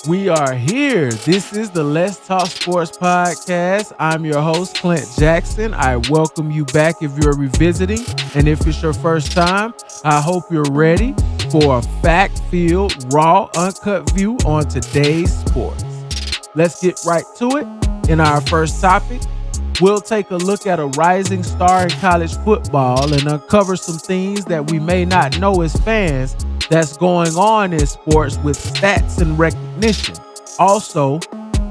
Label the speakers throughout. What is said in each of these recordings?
Speaker 1: We are here. This is the Let's Talk Sports podcast. I'm your host, Clint Jackson. I welcome you back if you're revisiting. And if it's your first time, I hope you're ready for a fact-filled, raw, uncut view on today's sports. Let's get right to it. In our first topic, we'll take a look at a rising star in college football and uncover some things that we may not know as fans that's going on in sports with stats and recognition. Also,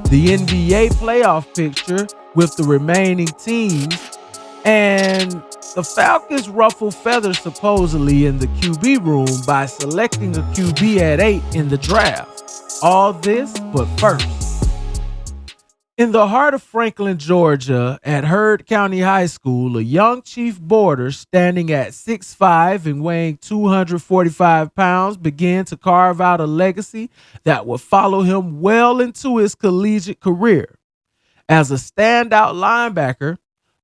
Speaker 1: the NBA playoff picture with the remaining teams, and the Falcons ruffle feathers supposedly in the QB room by selecting a QB at 8 in the draft. All this, but first, in the heart of Franklin, Georgia, at Heard County High School, a young chief boarder standing at 6'5" and weighing 245 pounds began to carve out a legacy that would follow him well into his collegiate career. As a standout linebacker,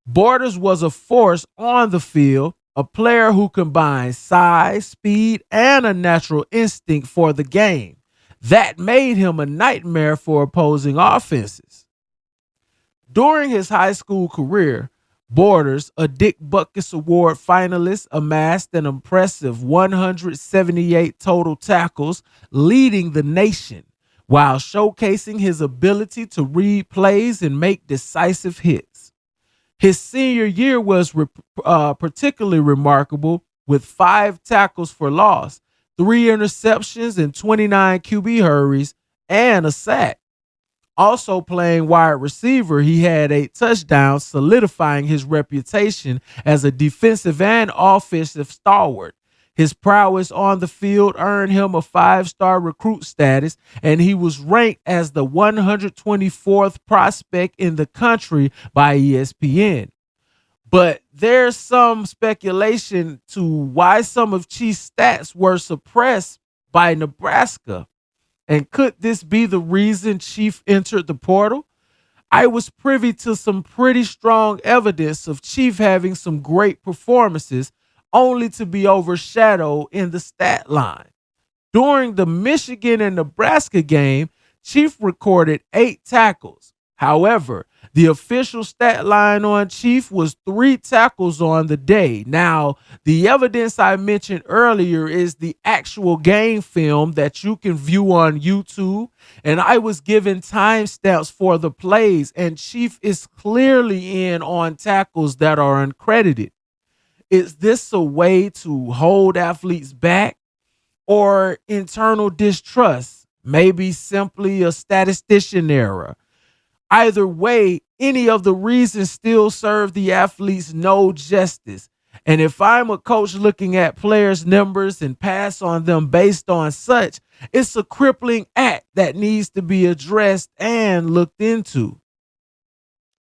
Speaker 1: Borders was a force on the field, a player who combined size, speed, and a natural instinct for the game. That made him a nightmare for opposing offenses. During his high school career, Borders, a Dick Butkus Award finalist, amassed an impressive 178 total tackles, leading the nation, while showcasing his ability to read plays and make decisive hits. His senior year was particularly remarkable, with 5 tackles for loss, 3 interceptions, and 29 QB hurries, and a sack. Also playing wide receiver, he had 8 touchdowns, solidifying his reputation as a defensive and offensive stalwart. His prowess on the field earned him a 5-star recruit status, and he was ranked as the 124th prospect in the country by ESPN. But there's some speculation to why some of Chiefs' stats were suppressed by Nebraska. And could this be the reason Chief entered the portal? I was privy to some pretty strong evidence of Chief having some great performances, only to be overshadowed in the stat line. During the Michigan and Nebraska game, Chief recorded 8 tackles. However, the official stat line on Chief was 3 tackles on the day. Now, the evidence I mentioned earlier is the actual game film that you can view on YouTube, and I was given timestamps for the plays, and Chief is clearly in on tackles that are uncredited. Is this a way to hold athletes back, or internal distrust? Maybe simply a statistician error. Either way, any of the reasons still serve the athletes no justice. And if I'm a coach looking at players' numbers and pass on them based on such, it's a crippling act that needs to be addressed and looked into.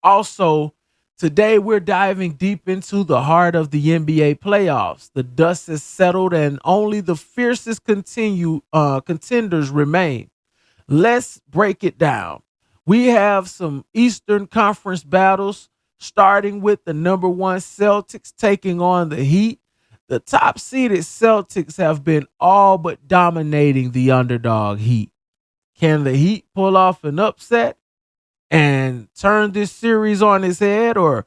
Speaker 1: Also, today we're diving deep into the heart of the NBA playoffs. The dust has settled and only the fiercest contenders remain. Let's break it down. We have some Eastern Conference battles, starting with the number 1 Celtics taking on the Heat. The top seeded Celtics have been all but dominating the underdog Heat. Can the Heat pull off an upset and turn this series on its head, or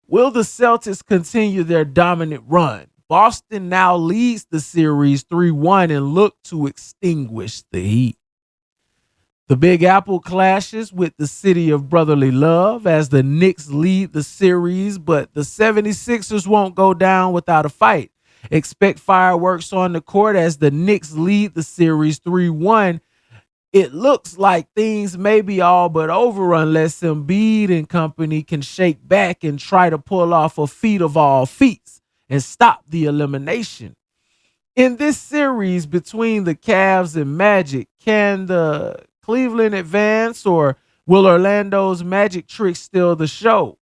Speaker 1: will the Celtics continue their dominant run? Boston now leads the series 3-1 and look to extinguish the Heat. The Big Apple clashes with the city of brotherly love as the Knicks lead the series, but the 76ers won't go down without a fight. Expect fireworks on the court as the Knicks lead the series 3-1. It looks like things may be all but over unless Embiid and company can shake back and try to pull off a feat of all feats and stop the elimination. In this series between the Cavs and Magic, can the Cleveland advance, or will Orlando's magic trick steal the show?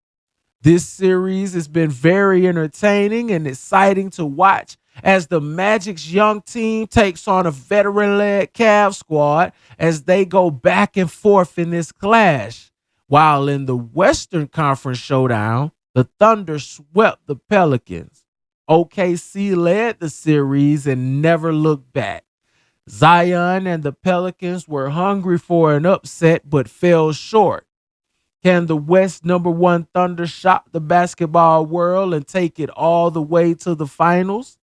Speaker 1: This series has been very entertaining and exciting to watch as the Magic's young team takes on a veteran-led Cavs squad as they go back and forth in this clash. While in the Western Conference showdown, the Thunder swept the Pelicans. OKC led the series and never looked back. Zion and the Pelicans were hungry for an upset but fell short. Can the West number one Thunder shock the basketball world and take it all the way to the finals?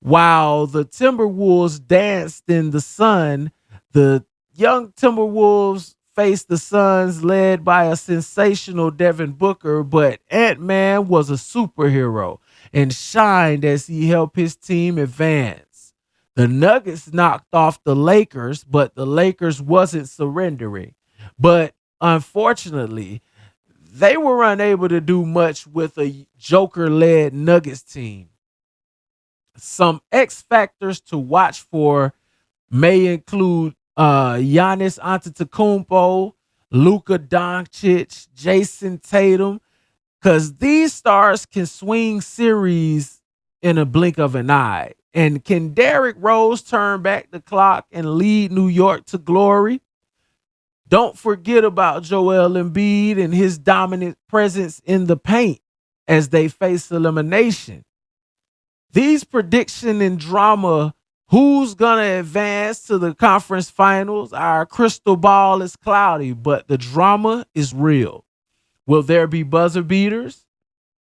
Speaker 1: While the Timberwolves danced in the sun, the young Timberwolves faced the Suns led by a sensational Devin Booker, but Ant-Man was a superhero and shined as he helped his team advance. The Nuggets knocked off the Lakers, but the Lakers wasn't surrendering. But unfortunately, they were unable to do much with a Joker-led Nuggets team. Some X factors to watch for may include Giannis Antetokounmpo, Luka Doncic, Jason Tatum, because these stars can swing series in a blink of an eye. And can Derrick Rose turn back the clock and lead New York to glory? Don't forget about Joel Embiid and his dominant presence in the paint as they face elimination. These prediction and drama, who's going to advance to the conference finals? Our crystal ball is cloudy, but the drama is real. Will there be buzzer beaters,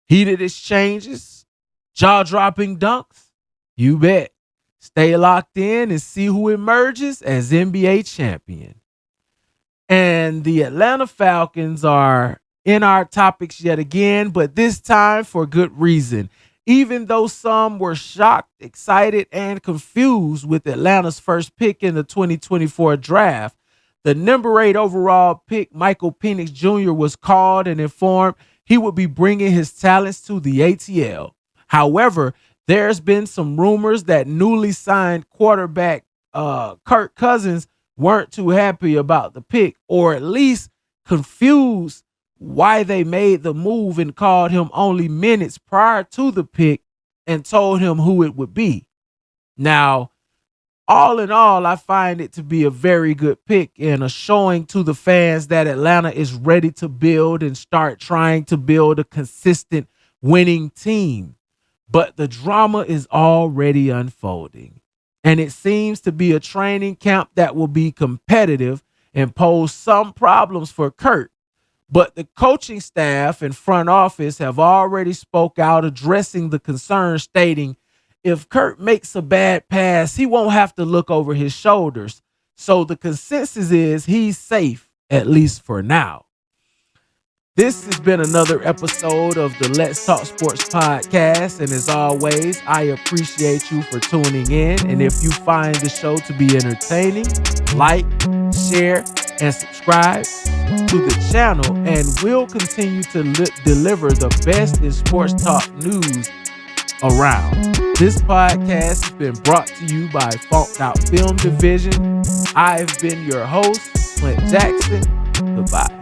Speaker 1: heated exchanges, jaw-dropping dunks? You bet. Stay locked in and see who emerges as NBA champion. And the Atlanta Falcons are in our topics yet again, but this time for good reason. Even though some were shocked, excited, and confused with Atlanta's first pick in the 2024 draft, the number 8 overall pick, Michael Penix Jr., was called and informed he would be bringing his talents to the ATL. However, there's been some rumors that newly signed quarterback Kirk Cousins weren't too happy about the pick, or at least confused why they made the move and called him only minutes prior to the pick and told him who it would be. Now, all in all, I find it to be a very good pick and a showing to the fans that Atlanta is ready to build and start trying to build a consistent winning team. But the drama is already unfolding, and it seems to be a training camp that will be competitive and pose some problems for Kirk. But the coaching staff and front office have already spoke out addressing the concern, stating if Kirk makes a bad pass, he won't have to look over his shoulders. So the consensus is he's safe, at least for now. This has been another episode of the Let's Talk Sports podcast. And as always, I appreciate you for tuning in. And if you find the show to be entertaining, like, share, and subscribe to the channel. And we'll continue to deliver the best in sports talk news around. This podcast has been brought to you by Funked Out Film Division. I've been your host, Clint Jackson. Goodbye.